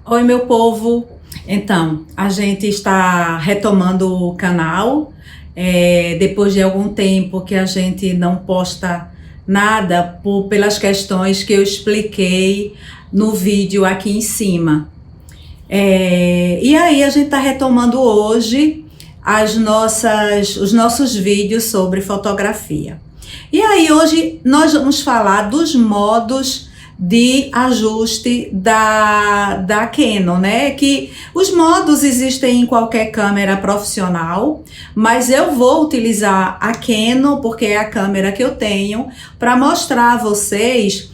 Oi, meu povo. Então, a gente está retomando o canal depois de algum tempo que a gente não posta nada pelas questões que eu expliquei no vídeo aqui em cima. E aí a gente está retomando hoje os nossos vídeos sobre fotografia. E aí hoje nós vamos falar dos modos de ajuste da Canon, né? Que os modos existem em qualquer câmera profissional, mas eu vou utilizar a Canon porque é a câmera que eu tenho para mostrar a vocês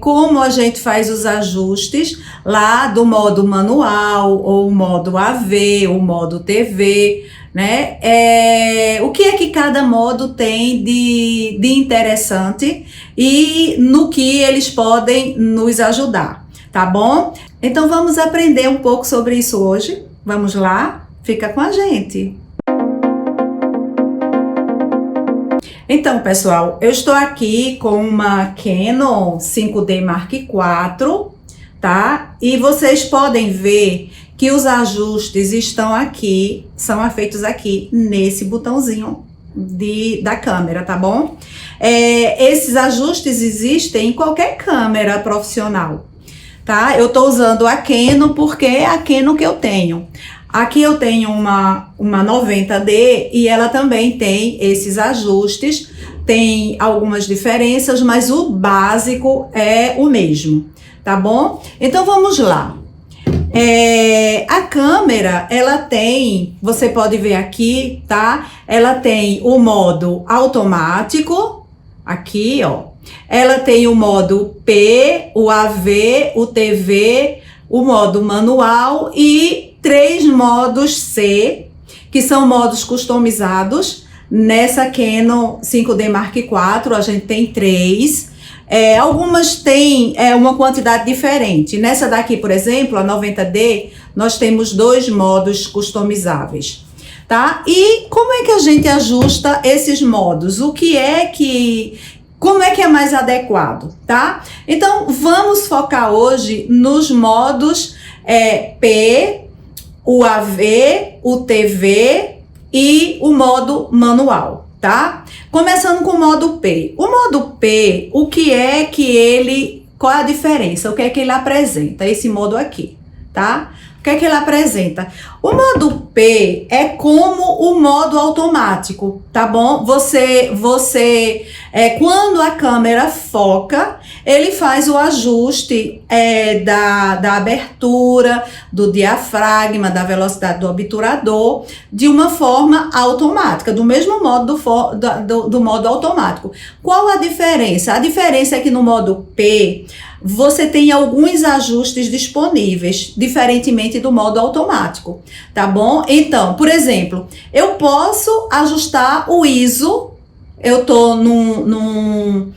como a gente faz os ajustes lá do modo manual, ou modo AV, ou modo TV, né? O que é que cada modo tem de interessante e no que eles podem nos ajudar, tá bom? Então vamos aprender um pouco sobre isso hoje. Vamos lá? Fica com a gente! Então, pessoal, eu estou aqui com uma Canon 5D Mark IV, tá? E vocês podem ver que os ajustes estão aqui, são feitos aqui nesse botãozinho da câmera, tá bom? Esses ajustes existem em qualquer câmera profissional, tá? Eu tô usando a Canon porque é a Canon que eu tenho. Aqui eu tenho uma 90D e ela também tem esses ajustes, tem algumas diferenças, mas o básico é o mesmo, tá bom? Então vamos lá. A câmera, ela tem, você pode ver aqui, tá? Ela tem o modo automático, aqui, ó. Ela tem o modo P, o AV, o TV, o modo manual e 3 modos C, que são modos customizados. Nessa Canon 5D Mark IV, a gente tem 3. Algumas têm uma quantidade diferente. Nessa daqui, por exemplo, a 90D, nós temos 2 modos customizáveis, tá? E como é que a gente ajusta esses modos? Como é que é mais adequado, tá? Então, vamos focar hoje nos modos P, o AV, o TV e o modo manual, tá? Começando com o modo P. O modo P, qual é a diferença? O que é que ele apresenta? Esse modo aqui, tá? O que é que ele apresenta? O modo P é como o modo automático, tá bom? Quando a câmera foca, ele faz o ajuste da abertura, do diafragma, da velocidade do obturador, de uma forma automática, do mesmo modo do modo automático. Qual a diferença? A diferença é que no modo P, você tem alguns ajustes disponíveis, diferentemente do modo automático, tá bom? Então, por exemplo, eu posso ajustar o ISO, eu tô num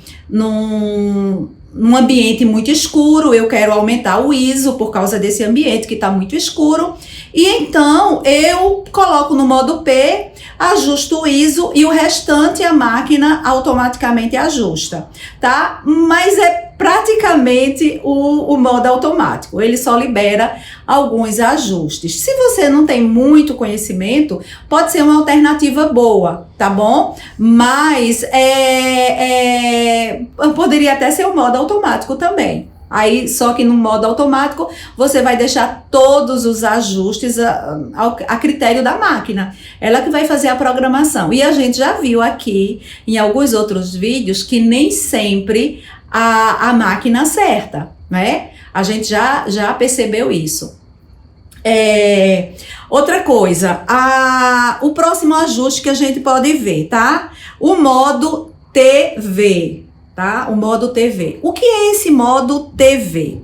ambiente muito escuro, eu quero aumentar o ISO por causa desse ambiente que está muito escuro, e então eu coloco no modo P, ajusto o ISO e o restante a máquina automaticamente ajusta, tá? Mas é praticamente o modo automático, ele só libera alguns ajustes. Se você não tem muito conhecimento, pode ser uma alternativa boa, tá bom? Mas poderia até ser o modo automático também. Aí, só que no modo automático, você vai deixar todos os ajustes a critério da máquina. Ela que vai fazer a programação. E a gente já viu aqui, em alguns outros vídeos, que nem sempre a máquina acerta, né? A gente já percebeu isso. Outra coisa, o próximo ajuste que a gente pode ver, tá? O modo TV, tá? O modo TV. O que é esse modo TV?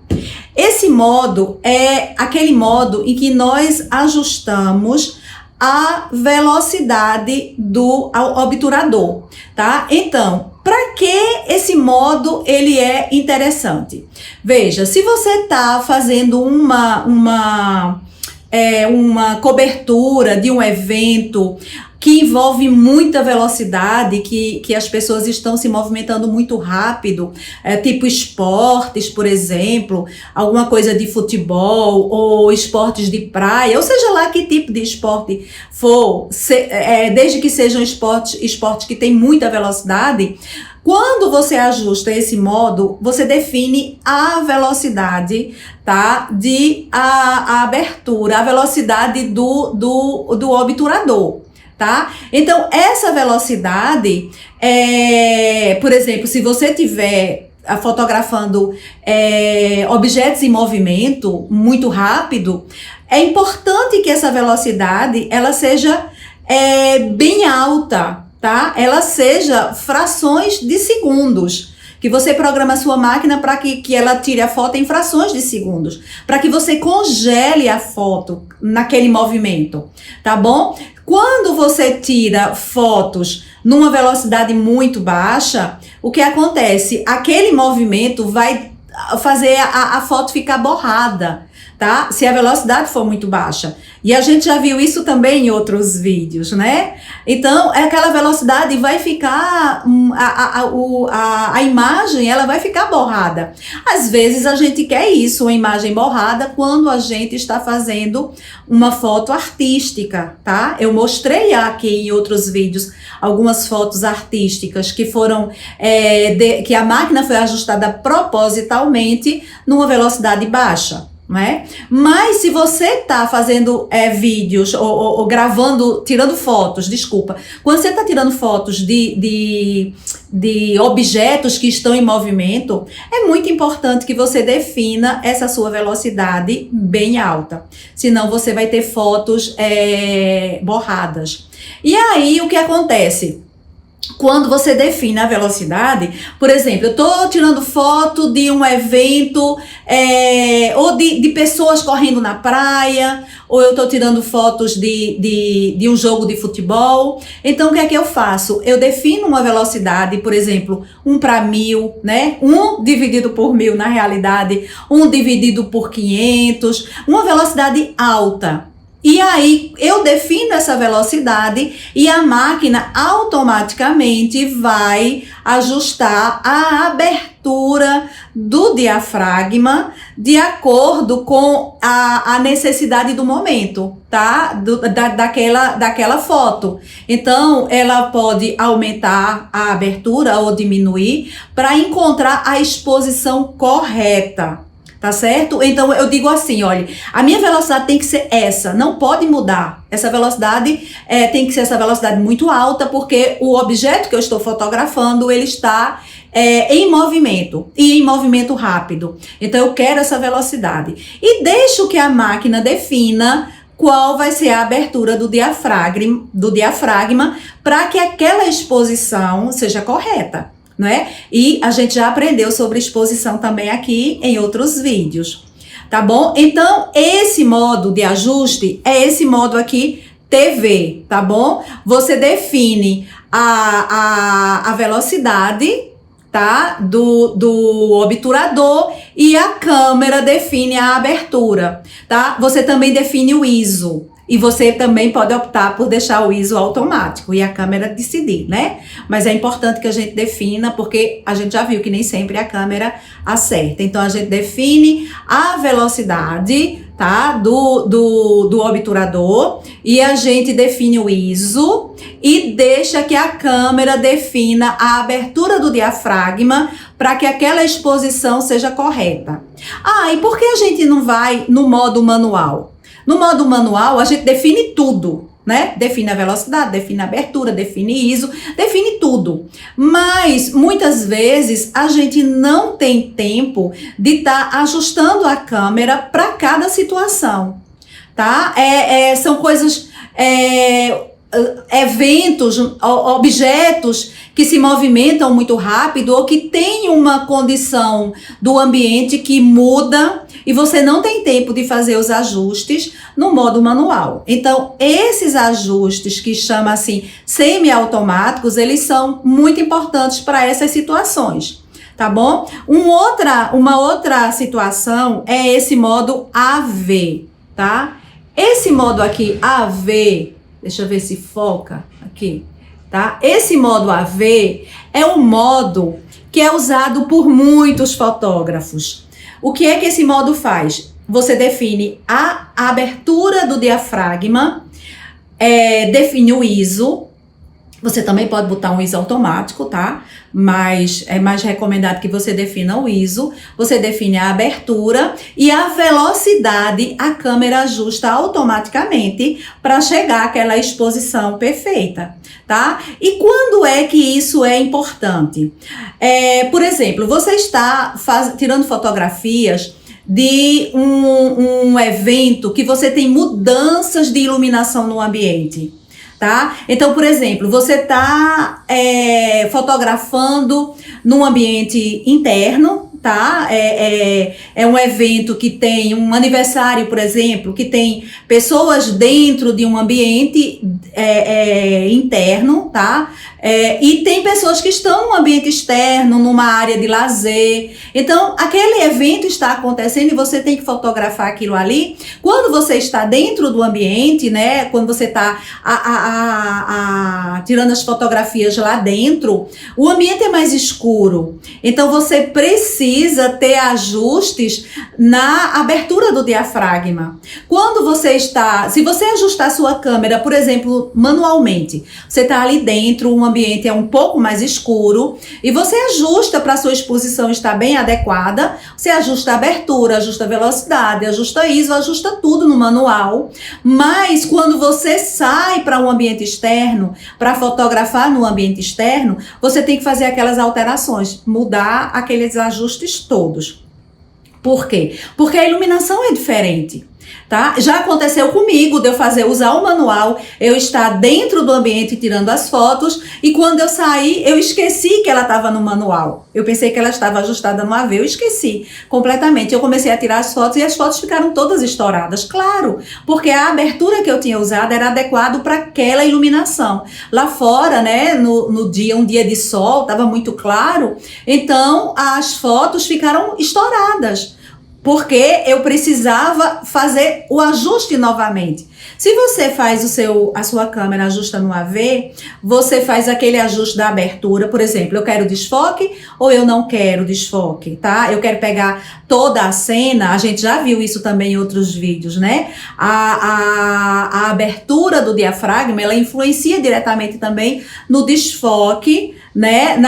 Esse modo é aquele modo em que nós ajustamos a velocidade do obturador, tá? Então, para que esse modo ele é interessante? Veja, se você tá fazendo uma cobertura de um evento que envolve muita velocidade, que as pessoas estão se movimentando muito rápido, tipo esportes, por exemplo, alguma coisa de futebol ou esportes de praia, ou seja lá que tipo de esporte for, desde que sejam esportes que tem muita velocidade. Quando você ajusta esse modo, você define a velocidade, tá? A abertura, a velocidade do obturador, tá? Então, essa velocidade, por exemplo, se você tiver fotografando objetos em movimento muito rápido, é importante que essa velocidade, ela seja bem alta, tá? Ela seja frações de segundos, que você programa a sua máquina para que ela tire a foto em frações de segundos, para que você congele a foto naquele movimento, tá bom? Quando você tira fotos numa velocidade muito baixa, o que acontece? Aquele movimento vai fazer a foto ficar borrada, tá? Se a velocidade for muito baixa. E a gente já viu isso também em outros vídeos, né? Então, aquela velocidade vai ficar, a imagem, ela vai ficar borrada. Às vezes a gente quer isso, uma imagem borrada, quando a gente está fazendo uma foto artística, tá? Eu mostrei aqui em outros vídeos algumas fotos artísticas que foram, que a máquina foi ajustada propositalmente numa velocidade baixa. Né? Mas se você está fazendo vídeos ou gravando, tirando fotos, desculpa, quando você está tirando fotos de objetos que estão em movimento, é muito importante que você defina essa sua velocidade bem alta, senão você vai ter fotos borradas. E aí o que acontece? Quando você define a velocidade, por exemplo, eu estou tirando foto de um evento, ou de pessoas correndo na praia, ou eu estou tirando fotos de um jogo de futebol. Então, o que é que eu faço? Eu defino uma velocidade, por exemplo, 1/1000, né? 1 dividido por 1000, na realidade, 1 dividido por 500, uma velocidade alta. E aí, eu defino essa velocidade e a máquina automaticamente vai ajustar a abertura do diafragma de acordo com a necessidade do momento, tá? Daquela foto. Então, ela pode aumentar a abertura ou diminuir para encontrar a exposição correta. Tá certo? Então eu digo assim, olha, a minha velocidade tem que ser essa, não pode mudar. Essa velocidade tem que ser essa velocidade muito alta, porque o objeto que eu estou fotografando, ele está em movimento, e em movimento rápido. Então eu quero essa velocidade. E deixo que a máquina defina qual vai ser a abertura do diafragma para que aquela exposição seja correta. Não é? E a gente já aprendeu sobre exposição também aqui em outros vídeos, tá bom? Então, esse modo de ajuste é esse modo aqui, TV, tá bom? Você define a velocidade, tá? Do obturador, e a câmera define a abertura, tá? Você também define o ISO. E você também pode optar por deixar o ISO automático e a câmera decidir, né? Mas é importante que a gente defina, porque a gente já viu que nem sempre a câmera acerta. Então, a gente define a velocidade, tá? Do obturador, e a gente define o ISO e deixa que a câmera defina a abertura do diafragma para que aquela exposição seja correta. Ah, e por que a gente não vai no modo manual? No modo manual, a gente define tudo, né? Define a velocidade, define a abertura, define ISO, define tudo. Mas, muitas vezes, a gente não tem tempo de estar ajustando a câmera para cada situação, tá? São coisas, eventos, objetos que se movimentam muito rápido ou que tem uma condição do ambiente que muda e você não tem tempo de fazer os ajustes no modo manual. Então, esses ajustes que chama assim semi-automáticos, eles são muito importantes para essas situações, tá bom? Uma outra situação é esse modo AV, tá? Esse modo aqui, AV, Deixa eu ver se foca aqui, tá? Esse modo AV é um modo que é usado por muitos fotógrafos. O que é que esse modo faz? Você define a abertura do diafragma, define o ISO. Você também pode botar um ISO automático, tá? Mas é mais recomendado que você defina o ISO. Você define a abertura e a velocidade, a câmera ajusta automaticamente para chegar àquela exposição perfeita, tá? E quando é que isso é importante? Por exemplo, você está tirando fotografias de um evento que você tem mudanças de iluminação no ambiente. Tá? Então, por exemplo, você está fotografando num ambiente interno, tá? É um evento que tem um aniversário, por exemplo, que tem pessoas dentro de um ambiente interno, tá? E tem pessoas que estão num ambiente externo, numa área de lazer. Então, aquele evento está acontecendo e você tem que fotografar aquilo ali. Quando você está dentro do ambiente, né? Quando você está tirando as fotografias lá dentro, o ambiente é mais escuro. Então, você precisa ter ajustes na abertura do diafragma. Quando você está... Se você ajustar a sua câmera, por exemplo, manualmente, você está ali dentro, um ambiente é um pouco mais escuro e você ajusta para a sua exposição estar bem adequada, você ajusta a abertura, ajusta a velocidade, ajusta ISO, ajusta tudo no manual. Mas quando você sai para um ambiente externo, para fotografar no ambiente externo, você tem que fazer aquelas alterações, mudar aqueles ajustes todos. Por quê? Porque a iluminação é diferente. Tá? Já aconteceu comigo de eu usar o manual, eu estar dentro do ambiente tirando as fotos e quando eu saí, eu esqueci que ela estava no manual. Eu pensei que ela estava ajustada no AV, eu esqueci completamente. Eu comecei a tirar as fotos e as fotos ficaram todas estouradas, claro, porque a abertura que eu tinha usado era adequado para aquela iluminação. Lá fora, né, no dia, um dia de sol, estava muito claro, então as fotos ficaram estouradas. Porque eu precisava fazer o ajuste novamente. Se você faz a sua câmera ajusta no AV, você faz aquele ajuste da abertura, por exemplo, eu quero desfoque ou eu não quero desfoque, tá? Eu quero pegar toda a cena, a gente já viu isso também em outros vídeos, né? A abertura do diafragma, ela influencia diretamente também no desfoque, né?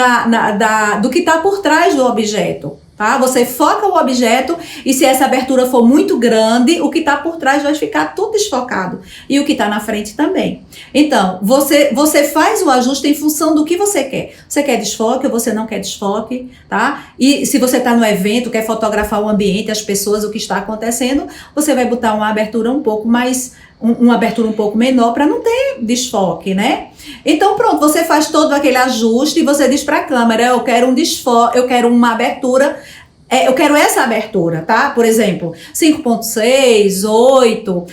Do que está por trás do objeto. Tá? Você foca o objeto e se essa abertura for muito grande, o que está por trás vai ficar tudo desfocado e o que está na frente também. Então, você faz o ajuste em função do que você quer. Você quer desfoque ou você não quer desfoque, tá? E se você está no evento, quer fotografar o ambiente, as pessoas, o que está acontecendo, você vai botar uma abertura um pouco mais... uma abertura um pouco menor para não ter desfoque, né? Então pronto, você faz todo aquele ajuste e você diz para a câmera, eu quero um desfoque, eu quero uma abertura, eu quero essa abertura, tá? Por exemplo, 5.6, 8,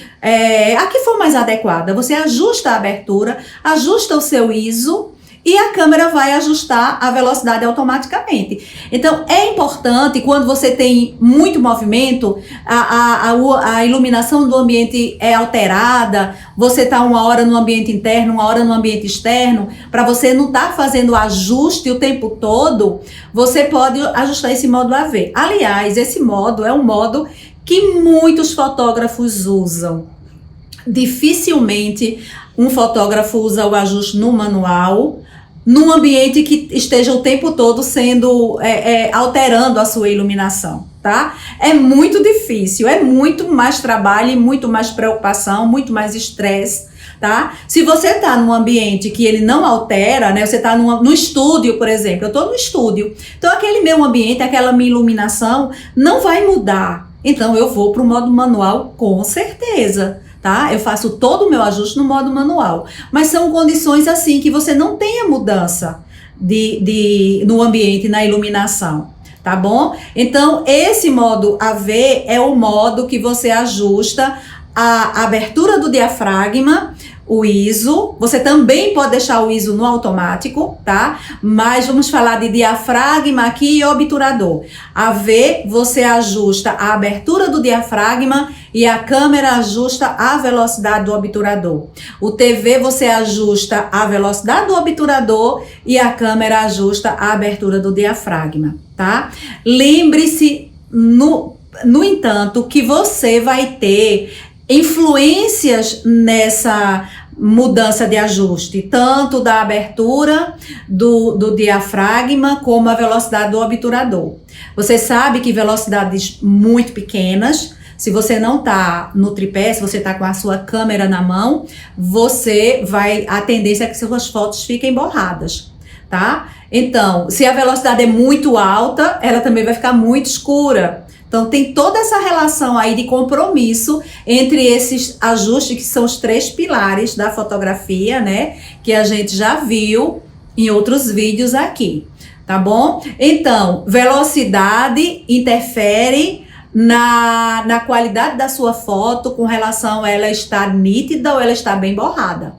a que for mais adequada, você ajusta a abertura, ajusta o seu ISO, e a câmera vai ajustar a velocidade automaticamente. Então, é importante, quando você tem muito movimento, a iluminação do ambiente é alterada, você está uma hora no ambiente interno, uma hora no ambiente externo, para você não estar fazendo ajuste o tempo todo, você pode ajustar esse modo AV. Aliás, esse modo é um modo que muitos fotógrafos usam. Dificilmente um fotógrafo usa o ajuste no manual, num ambiente que esteja o tempo todo sendo, alterando a sua iluminação, tá? É muito difícil, é muito mais trabalho, muito mais preocupação, muito mais estresse, tá? Se você tá num ambiente que ele não altera, né? Você tá no estúdio, por exemplo, eu tô no estúdio, então aquele meu ambiente, aquela minha iluminação não vai mudar, então eu vou pro modo manual com certeza. Tá? Eu faço todo o meu ajuste no modo manual, mas são condições assim que você não tenha mudança no ambiente, na iluminação, tá bom? Então, esse modo AV é o modo que você ajusta a abertura do diafragma, o ISO. Você também pode deixar o ISO no automático, tá? Mas vamos falar de diafragma aqui e obturador. A V, você ajusta a abertura do diafragma e a câmera ajusta a velocidade do obturador. O TV, você ajusta a velocidade do obturador e a câmera ajusta a abertura do diafragma, tá? Lembre-se, no entanto, que você vai ter influências nessa mudança de ajuste, tanto da abertura do diafragma como a velocidade do obturador. Você sabe que velocidades muito pequenas, se você não está no tripé, se você está com a sua câmera na mão, a tendência é que suas fotos fiquem borradas, tá? Então, se a velocidade é muito alta, ela também vai ficar muito escura. Então, tem toda essa relação aí de compromisso entre esses ajustes, que são os 3 pilares da fotografia, né? Que a gente já viu em outros vídeos aqui, tá bom? Então, velocidade interfere na qualidade da sua foto com relação a ela estar nítida ou ela estar bem borrada.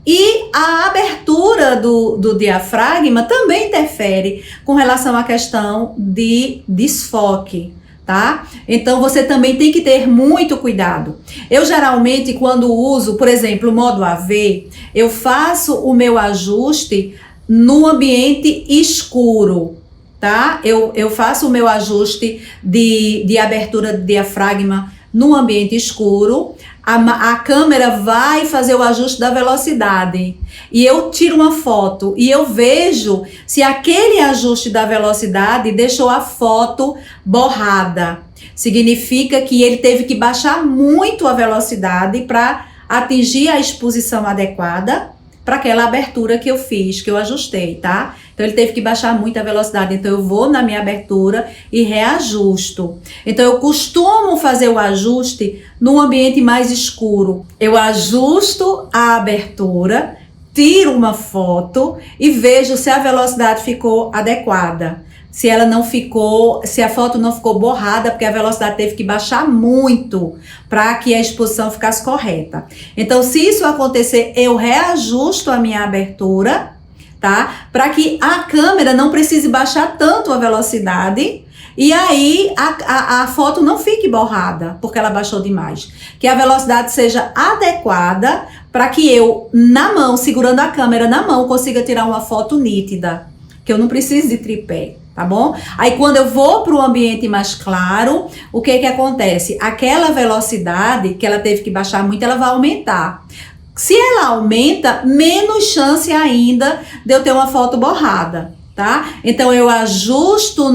E a abertura do diafragma também interfere com relação à questão de desfoque, tá? Então, você também tem que ter muito cuidado. Eu, geralmente, quando uso, por exemplo, o modo AV, eu faço o meu ajuste no ambiente escuro, tá? Eu faço o meu ajuste de abertura do diafragma no ambiente escuro. A câmera vai fazer o ajuste da velocidade e eu tiro uma foto e eu vejo se aquele ajuste da velocidade deixou a foto borrada. Significa que ele teve que baixar muito a velocidade para atingir a exposição adequada para aquela abertura que eu fiz, que eu ajustei, tá? Então, ele teve que baixar muito a velocidade. Então, eu vou na minha abertura e reajusto. Então, eu costumo fazer o ajuste num ambiente mais escuro. Eu ajusto a abertura, tiro uma foto e vejo se a velocidade ficou adequada. Se a foto não ficou borrada, porque a velocidade teve que baixar muito para que a exposição ficasse correta. Então, se isso acontecer, eu reajusto a minha abertura, tá? Para que a câmera não precise baixar tanto a velocidade e aí a foto não fique borrada, porque ela baixou demais. Que a velocidade seja adequada para que eu, na mão, segurando a câmera na mão, consiga tirar uma foto nítida, que eu não preciso de tripé. Tá bom? Aí quando eu vou para o ambiente mais claro, o que acontece? Aquela velocidade que ela teve que baixar muito, ela vai aumentar. Se ela aumenta, menos chance ainda de eu ter uma foto borrada, tá? Então eu ajusto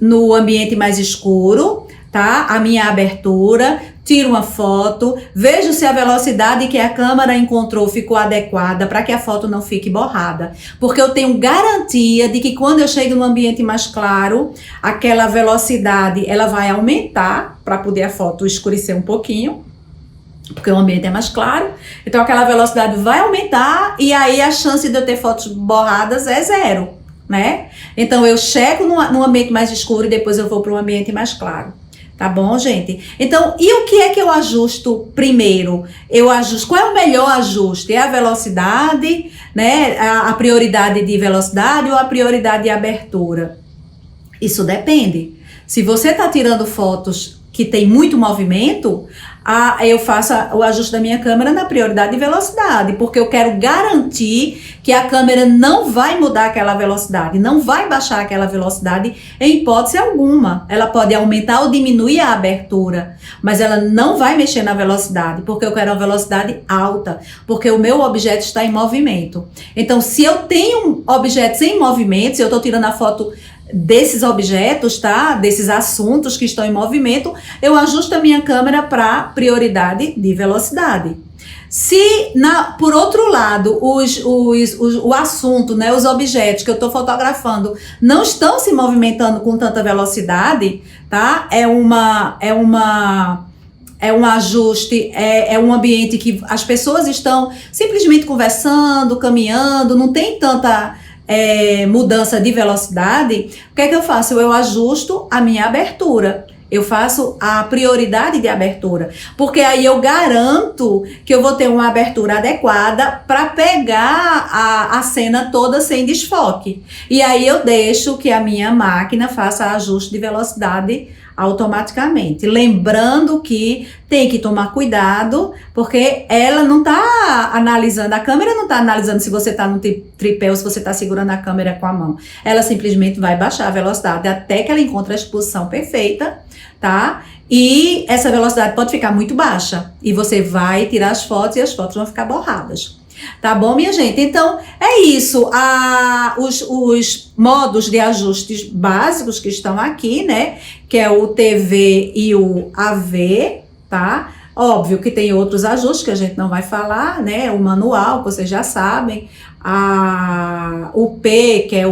no ambiente mais escuro, tá? A minha abertura, tiro uma foto, vejo se a velocidade que a câmera encontrou ficou adequada para que a foto não fique borrada. Porque eu tenho garantia de que quando eu chego no ambiente mais claro, aquela velocidade ela vai aumentar para poder a foto escurecer um pouquinho, porque o ambiente é mais claro. Então aquela velocidade vai aumentar e aí a chance de eu ter fotos borradas é 0, né? Então eu chego no ambiente mais escuro e depois eu vou para um ambiente mais claro. Tá bom, gente? Então, e o que é que eu ajusto primeiro? Eu ajusto, qual é o melhor ajuste? É a velocidade, né? A prioridade de velocidade ou a prioridade de abertura? Isso depende. Se você tá tirando fotos que tem muito movimento, eu faço o ajuste da minha câmera na prioridade de velocidade, porque eu quero garantir que a câmera não vai mudar aquela velocidade, não vai baixar aquela velocidade em hipótese alguma. Ela pode aumentar ou diminuir a abertura, mas ela não vai mexer na velocidade, porque eu quero uma velocidade alta, porque o meu objeto está em movimento. Então, se eu tenho objetos em movimento, se eu estou tirando a foto desses objetos, tá? Desses assuntos que estão em movimento, eu ajusto a minha câmera para prioridade de velocidade. Se, por outro lado, o assunto, né, os objetos que eu estou fotografando não estão se movimentando com tanta velocidade, tá? É um ajuste, é um ambiente que as pessoas estão simplesmente conversando, caminhando, não tem tanta mudança de velocidade. O que é que eu faço? Eu ajusto a minha abertura Eu faço a prioridade de abertura, porque aí eu garanto que eu vou ter uma abertura adequada para pegar a cena toda sem desfoque. E aí eu deixo que a minha máquina faça ajuste de velocidade automaticamente. Lembrando que tem que tomar cuidado, porque ela não está analisando, a câmera não está analisando se você está no tripé ou se você está segurando a câmera com a mão. Ela simplesmente vai baixar a velocidade até que ela encontre a exposição perfeita, tá? E essa velocidade pode ficar muito baixa e você vai tirar as fotos e as fotos vão ficar borradas. Tá bom, minha gente? Então, é isso. Os modos de ajustes básicos que estão aqui, né? Que é o TV e o AV, tá? Óbvio que tem outros ajustes que a gente não vai falar, né? O manual, vocês já sabem. O P, que é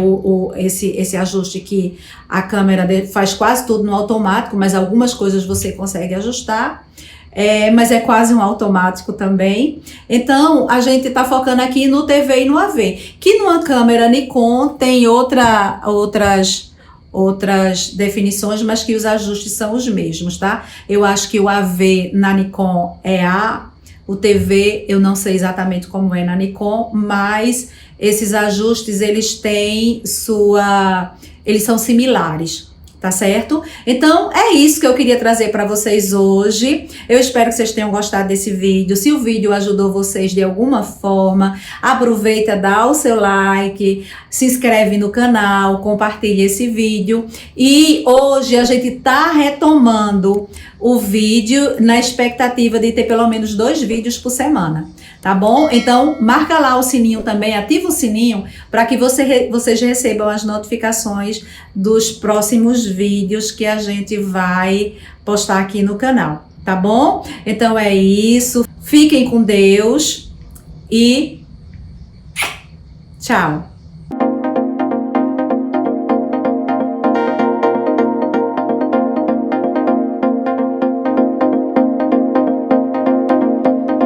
esse ajuste que a câmera faz quase tudo no automático, mas algumas coisas você consegue ajustar. Mas é quase um automático também. Então, a gente tá focando aqui no TV e no AV. Que numa câmera Nikon tem outras definições, mas que os ajustes são os mesmos, tá? Eu acho que o AV na Nikon é A, o TV eu não sei exatamente como é na Nikon, mas esses ajustes eles são similares. Tá certo? Então, é isso que eu queria trazer para vocês hoje. Eu espero que vocês tenham gostado desse vídeo. Se o vídeo ajudou vocês de alguma forma, aproveita, dá o seu like, se inscreve no canal, compartilha esse vídeo. E hoje a gente tá retomando o vídeo na expectativa de ter pelo menos 2 vídeos por semana. Tá bom? Então, marca lá o sininho também, ativa o sininho para que vocês recebam as notificações dos próximos vídeos que a gente vai postar aqui no canal, tá bom? Então é isso, fiquem com Deus e tchau!